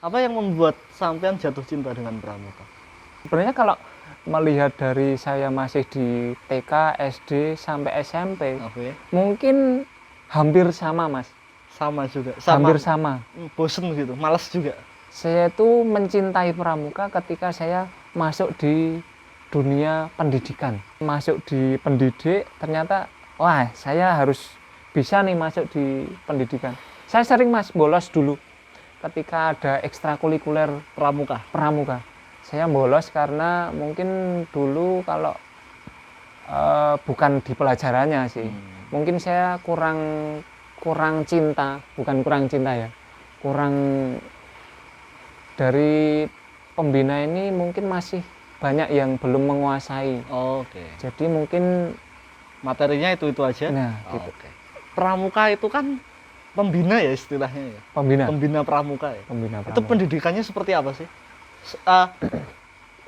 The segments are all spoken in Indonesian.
Apa yang membuat sampean jatuh cinta dengan pramuka? Sebenarnya kalau melihat dari saya masih di TK, SD, sampai SMP, Oke. mungkin hampir sama, Mas. Sama juga. Hampir sama. Bosen gitu, males juga. Saya itu mencintai pramuka ketika saya masuk di dunia pendidikan. Masuk di pendidik, ternyata, wah, saya harus bisa nih masuk di pendidikan. Saya sering, Mas, bolos dulu ketika ada ekstrakurikuler pramuka. Saya bolos karena mungkin dulu kalau bukan di pelajarannya sih. Mungkin saya kurang cinta, bukan kurang cinta ya. Kurang dari pembina ini mungkin masih banyak yang belum menguasai. Oke. Jadi mungkin Materinya itu aja. nah, gitu. Oke. Pramuka itu kan pembina ya istilahnya ya. Pembina pramuka ya. Pembina Itu pramuka. pendidikannya seperti apa sih?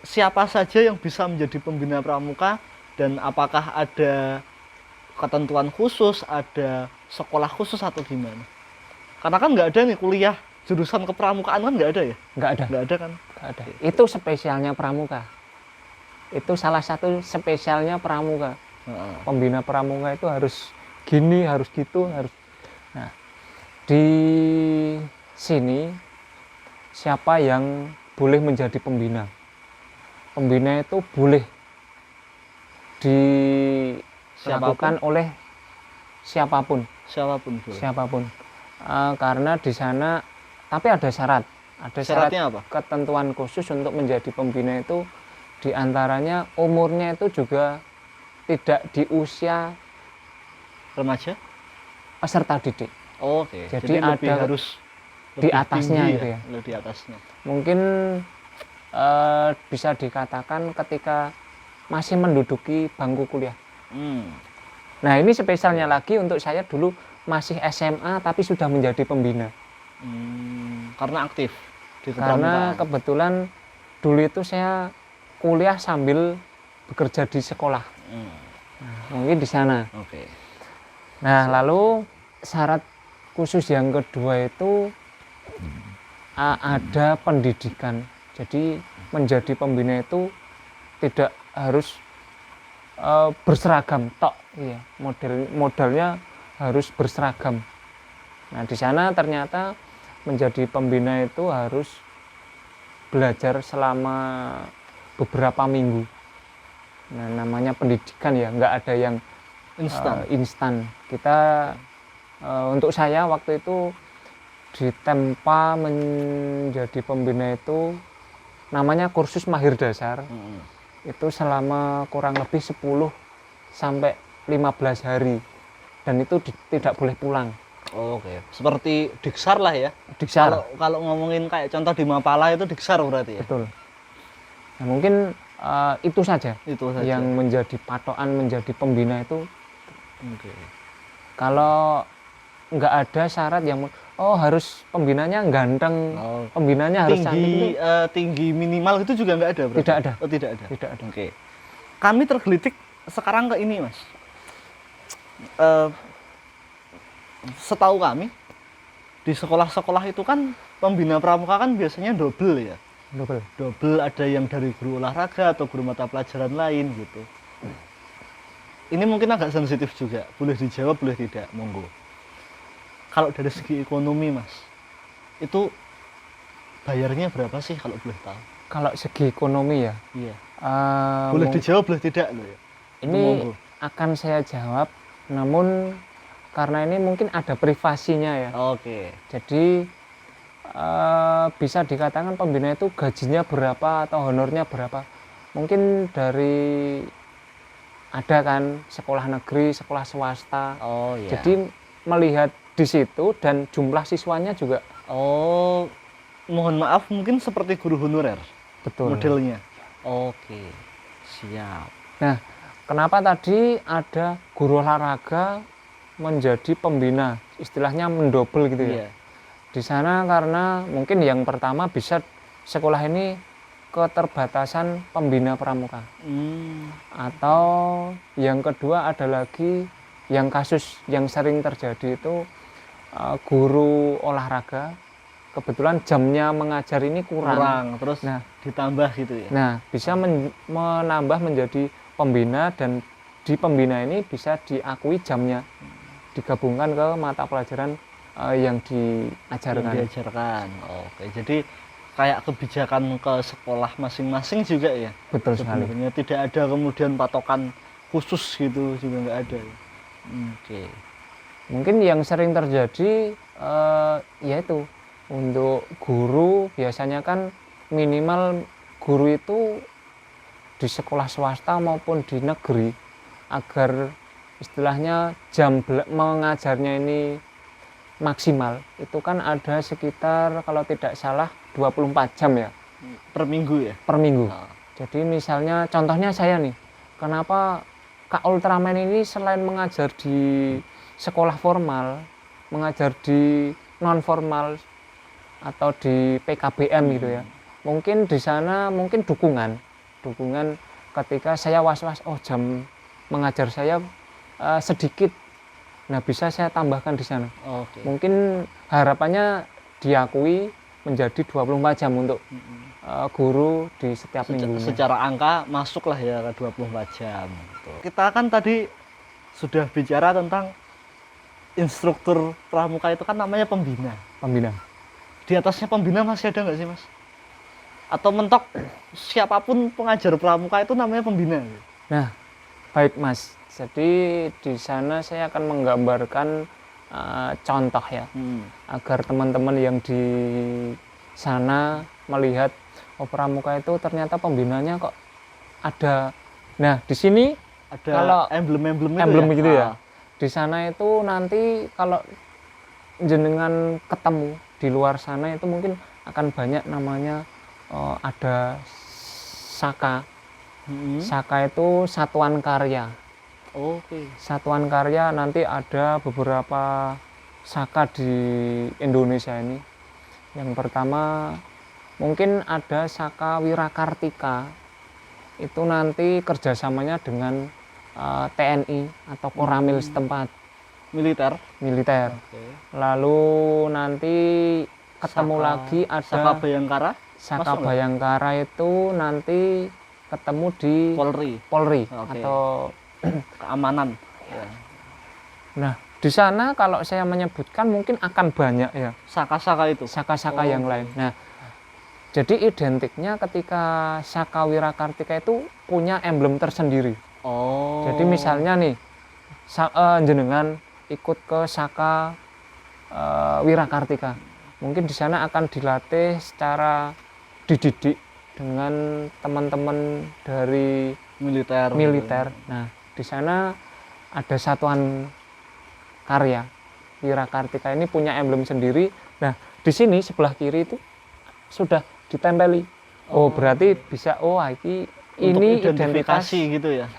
Siapa saja yang bisa menjadi pembina pramuka dan apakah ada ketentuan khusus, ada sekolah khusus atau gimana? Karena kan nggak ada nih kuliah jurusan kepramukaan kan nggak ada ya? Nggak ada. Nggak ada kan? Nggak ada. Itu spesialnya pramuka. Itu salah satu spesialnya pramuka. Pembina pramuka itu harus gini, harus gitu, harus. Nah, di sini siapa yang boleh menjadi pembina? Pembina itu boleh dilakukan oleh siapapun. Siapapun. Karena di sana, tapi ada syarat. Ada Syaratnya apa? Ketentuan khusus untuk menjadi pembina itu, diantaranya umurnya itu juga tidak di usia Remaja? peserta didik. Oke. Jadi ada harus di atasnya tinggi gitu ya. Lebih di atasnya. Mungkin bisa dikatakan ketika masih menduduki bangku kuliah. Nah, ini spesialnya lagi untuk saya dulu masih SMA tapi sudah menjadi pembina. Karena aktif di Karena kebetulan dulu itu saya kuliah sambil bekerja di sekolah. Nah, mungkin di sana. Oke. Nah, lalu syarat khusus yang kedua itu ada pendidikan. Jadi menjadi pembina itu tidak harus berseragam tok, iya. Modalnya harus berseragam. Nah, di sana ternyata menjadi pembina itu harus belajar selama beberapa minggu. Nah, namanya pendidikan ya, nggak ada yang instan. Kita untuk saya waktu itu ditempa menjadi pembina itu namanya kursus mahir dasar. Itu selama kurang lebih 10 sampai 15 hari dan itu tidak boleh pulang. Oke, seperti diksar lah ya. Diksar. Kalau ngomongin kayak contoh di Mapala itu diksar berarti ya. Betul. Nah, mungkin itu saja yang menjadi patokan menjadi pembina itu. Kalau nggak ada syarat yang harus pembinanya ganteng, pembinanya harus cantik. Tinggi minimal itu juga nggak ada berarti? Tidak ada. Oh, tidak ada. Tidak ada. Oke. Kami tergelitik sekarang ke ini, Mas. Setahu kami di sekolah-sekolah itu kan pembina pramuka kan biasanya double ya. Double, ada yang dari guru olahraga atau guru mata pelajaran lain gitu. Ini mungkin agak sensitif juga, boleh dijawab boleh tidak, monggo. Kalau dari segi ekonomi, Mas, itu bayarnya berapa sih kalau boleh tahu? Kalau segi ekonomi ya? Iya. Boleh dijawab boleh tidak loh ya. Ini akan saya jawab, namun karena ini mungkin ada privasinya ya. Oke. Jadi bisa dikatakan pembina itu gajinya berapa atau honornya berapa. Mungkin dari ada kan sekolah negeri, sekolah swasta. Oh iya. Jadi melihat di situ dan jumlah siswanya juga. Oh, mohon maaf mungkin seperti guru honorer. Betul. Modelnya. Oke, siap. Nah, kenapa tadi ada guru olahraga menjadi pembina, istilahnya mendobel gitu ya? Iya. Di sana karena mungkin yang pertama bisa sekolah ini keterbatasan pembina pramuka. Atau yang kedua ada lagi yang kasus yang sering terjadi itu guru olahraga kebetulan jamnya mengajar ini kurang. Terus Nah, ditambah gitu ya. Nah, bisa menambah menjadi pembina, dan di pembina ini bisa diakui jamnya digabungkan ke mata pelajaran yang diajarkan. Oke, jadi kayak kebijakan ke sekolah masing-masing juga ya. Betul sekali. Sebenarnya tidak ada kemudian patokan khusus gitu juga nggak ada. Oke. Mungkin yang sering terjadi yaitu untuk guru, biasanya kan minimal guru itu di sekolah swasta maupun di negeri, agar istilahnya jam mengajarnya ini maksimal, itu kan ada sekitar kalau tidak salah 24 jam ya Per minggu ya. per minggu. Oh. Jadi misalnya contohnya saya nih, kenapa Kak Ultraman ini selain mengajar di sekolah formal, mengajar di non formal atau di PKBM gitu ya, mungkin di sana mungkin dukungan ketika saya was-was, oh jam mengajar saya sedikit, nah bisa saya tambahkan di sana. Oke. Mungkin harapannya diakui menjadi 24 jam untuk guru di setiap minggunya. Secara angka masuklah ya ke 24 jam gitu. Kita kan tadi sudah bicara tentang instruktur pramuka, itu kan namanya pembina. Di atasnya pembina masih ada nggak sih Mas? Atau mentok siapapun pengajar pramuka itu namanya pembina? Nah, baik Mas. Jadi di sana saya akan menggambarkan contoh ya, agar teman-teman yang di sana melihat, oh pramuka itu ternyata pembinanya kok ada. Nah, di sini Ada kalau emblem gitu ya. Di sana itu nanti kalau jenengan ketemu di luar sana itu mungkin akan banyak namanya ada Saka. Saka itu satuan karya. Oke. Satuan karya, nanti ada beberapa Saka di Indonesia ini. Yang pertama mungkin ada Saka Wirakartika. Itu nanti kerjasamanya dengan TNI atau Koramil setempat. Militer. Okay. Lalu nanti ketemu lagi ada Saka Bayangkara. Saka Bayangkara itu nanti ketemu di Polri. Okay. Atau keamanan. Ya. Nah, di sana kalau saya menyebutkan mungkin akan banyak ya Saka-saka itu. Saka-saka yang lain. Nah, jadi identiknya ketika Saka Wirakartika itu punya emblem tersendiri. Jadi misalnya nih, jenengan ikut ke Saka Wirakartika, mungkin di sana akan dilatih secara dididik dengan teman-teman dari militer. Nah, di sana ada satuan karya Wirakartika ini punya emblem sendiri. Nah, di sini sebelah kiri itu sudah ditempeli. Oh, berarti bisa ini identitas gitu ya.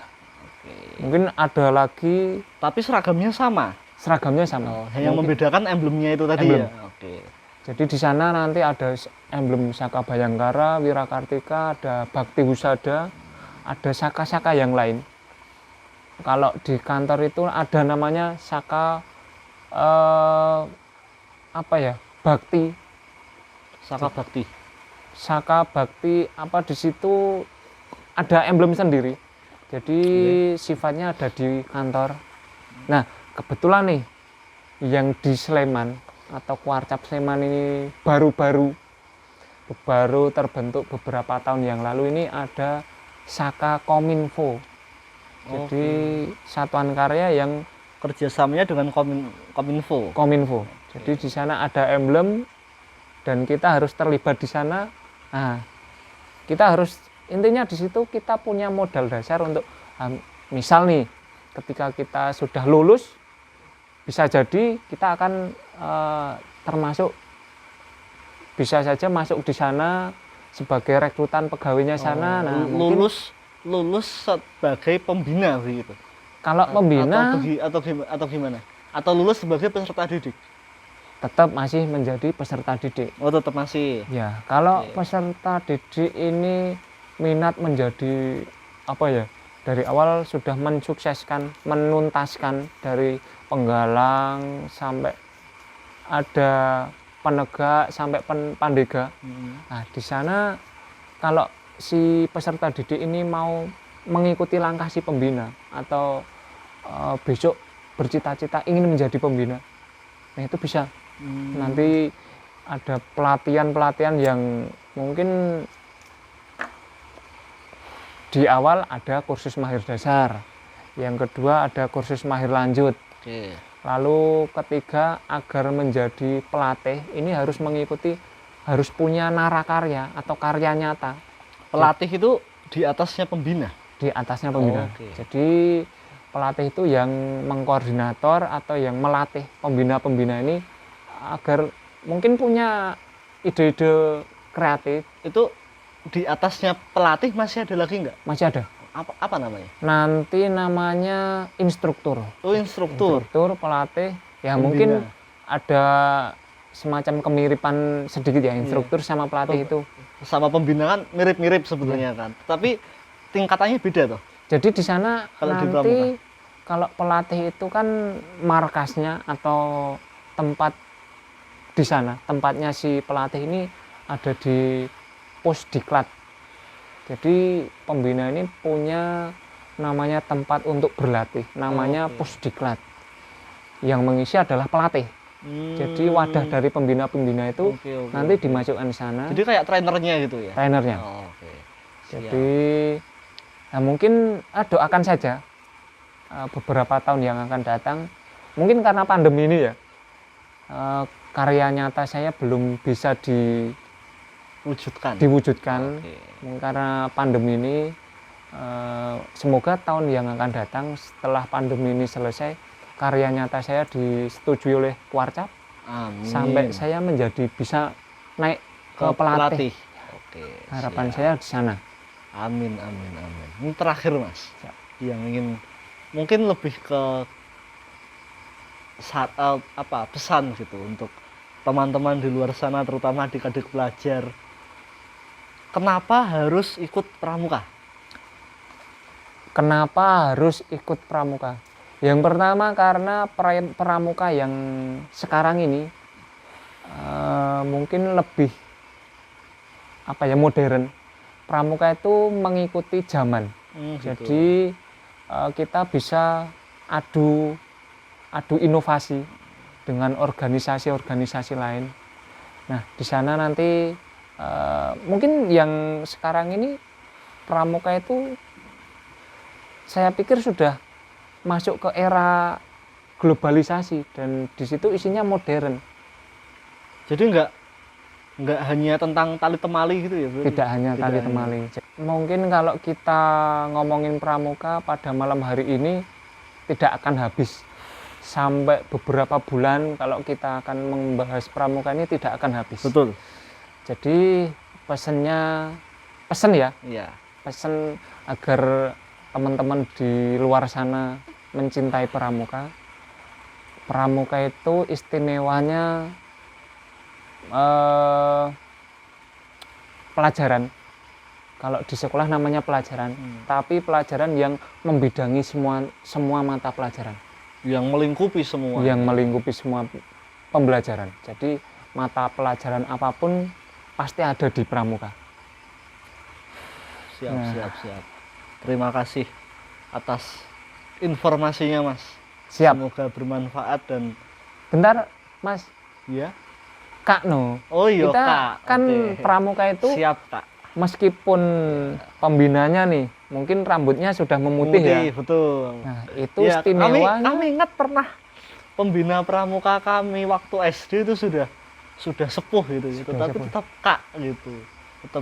Mungkin ada lagi, tapi seragamnya sama. Yang membedakan emblemnya itu tadi ya. Oke. Jadi di sana nanti ada emblem Saka Bayangkara, Wirakartika, ada Bakti Husada, ada Saka-saka yang lain. Kalau di kantor itu ada namanya Saka Bakti. Saka Bakti di situ ada emblem sendiri. Jadi sifatnya ada di kantor. Nah, kebetulan nih yang di Sleman atau Kuarcap Sleman ini baru terbentuk beberapa tahun yang lalu, ini ada Saka Kominfo. Jadi satuan karya yang kerjasamanya dengan Kominfo. Jadi di sana ada emblem dan kita harus terlibat di sana. Nah, kita harus intinya di situ kita punya modal dasar untuk misal nih ketika kita sudah lulus, bisa jadi kita akan termasuk, bisa saja masuk di sana sebagai rekrutan pegawainya sana. Nah, lulus sebagai pembina begitu. Kalau pembina atau gimana? Atau lulus sebagai peserta didik? Tetap masih menjadi peserta didik. Oh, tetap masih. Ya, kalau peserta didik ini minat menjadi dari awal sudah menuntaskan dari penggalang sampai ada penegak sampai pandega. Nah, di sana kalau si peserta didik ini mau mengikuti langkah si pembina atau besok bercita-cita ingin menjadi pembina, nah itu bisa. Nanti ada pelatihan-pelatihan yang mungkin di awal ada kursus mahir dasar, yang kedua ada kursus mahir lanjut. Oke. Lalu ketiga, agar menjadi pelatih ini harus mengikuti, harus punya narakarya atau karya nyata. Pelatih itu di atasnya pembina. Di atasnya pembina. Oke. Jadi pelatih itu yang mengkoordinator atau yang melatih pembina-pembina ini agar mungkin punya ide-ide kreatif. Itu di atasnya pelatih masih ada lagi nggak? Masih ada. Apa namanya? Nanti namanya instruktur. Oh, instruktur. Instruktur, pelatih. Ya Pembina. mungkin ada semacam kemiripan sedikit ya instruktur sama pelatih itu. Sama pembina kan mirip-mirip sebetulnya kan. Tapi tingkatannya beda toh. Jadi di sana Kalau di nanti pramuka? kalau pelatih itu kan markasnya atau tempat di sana, tempatnya si pelatih ini ada di Pusdiklat. Jadi pembina ini punya namanya tempat untuk berlatih, namanya Pusdiklat. Yang mengisi adalah pelatih. Jadi wadah dari pembina-pembina itu nanti dimasukkan di sana. Jadi kayak trainernya gitu ya? Trainernya. Oh, oke. Jadi ya mungkin doakan saja beberapa tahun yang akan datang. Mungkin karena pandemi ini ya, karya nyata saya belum bisa diwujudkan. Oke. Karena pandemi ini, semoga tahun yang akan datang setelah pandemi ini selesai, karya nyata saya disetujui oleh Kuarcap. Amin. Sampai saya menjadi bisa naik ke pelatih. Oke. Harapan saya di sana. Amin. Ini terakhir Mas. Siap. Yang ingin mungkin lebih ke pesan gitu untuk teman-teman di luar sana, terutama adik-adik pelajar. Kenapa harus ikut pramuka? Kenapa harus ikut pramuka? Yang pertama karena pramuka yang sekarang ini mungkin lebih modern. Pramuka itu mengikuti zaman. Gitu. Jadi kita bisa adu inovasi dengan organisasi-organisasi lain. Nah, di sana nanti mungkin yang sekarang ini pramuka itu saya pikir sudah masuk ke era globalisasi dan di situ isinya modern. Jadi nggak hanya tentang tali temali gitu ya? Berarti? Tidak hanya tali temali. Mungkin kalau kita ngomongin pramuka pada malam hari ini tidak akan habis. Sampai beberapa bulan kalau kita akan membahas pramuka ini tidak akan habis. Betul. Jadi pesen ya, Iya. pesen agar teman-teman di luar sana mencintai pramuka. Pramuka itu istimewanya pelajaran. Kalau di sekolah namanya pelajaran, tapi pelajaran yang membidangi semua mata pelajaran. Yang melingkupi semua. Yang melingkupi semua pembelajaran. Jadi mata pelajaran apapun pasti ada di pramuka. Siap. Terima kasih atas informasinya Mas. Siap. Semoga bermanfaat dan Bentar Mas, ya. Kak no. Oh iya Kita Kak. kan Oke. pramuka itu Siap Kak. meskipun pembinanya nih mungkin rambutnya sudah memutih ya. Betul. Nah, itu Ya, istimewanya. kami ingat pernah pembina pramuka kami waktu SD itu sudah sepuh gitu, tapi sepuh. tetap Kak gitu. Tetap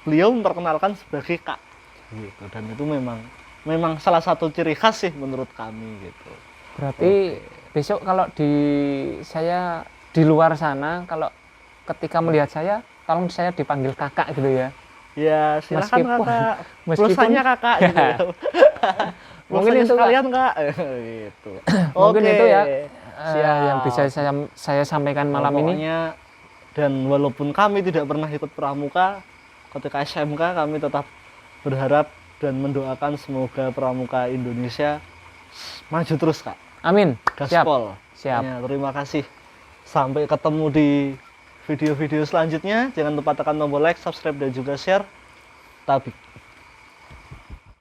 beliau memperkenalkan sebagai Kak gitu, dan itu memang salah satu ciri khas sih menurut kami gitu. Berarti besok kalau saya di luar sana, kalau ketika melihat saya, tolong saya dipanggil kakak gitu ya. Ya silakan Kakak. meskipun Pulsanya Kakak gitu. Mungkin Pulsanya itu sekalian Kak. Gitu. Mungkin Oke. itu ya Siap. yang bisa saya sampaikan malam ini. Pokoknya, dan walaupun kami tidak pernah ikut pramuka, ketika SMK kami tetap berharap dan mendoakan semoga pramuka Indonesia maju terus Kak. Amin. Siap. Gaspol. Siap. Ya, terima kasih Sampai ketemu di video-video selanjutnya. Jangan lupa tekan tombol like, subscribe, dan juga share. Tabik.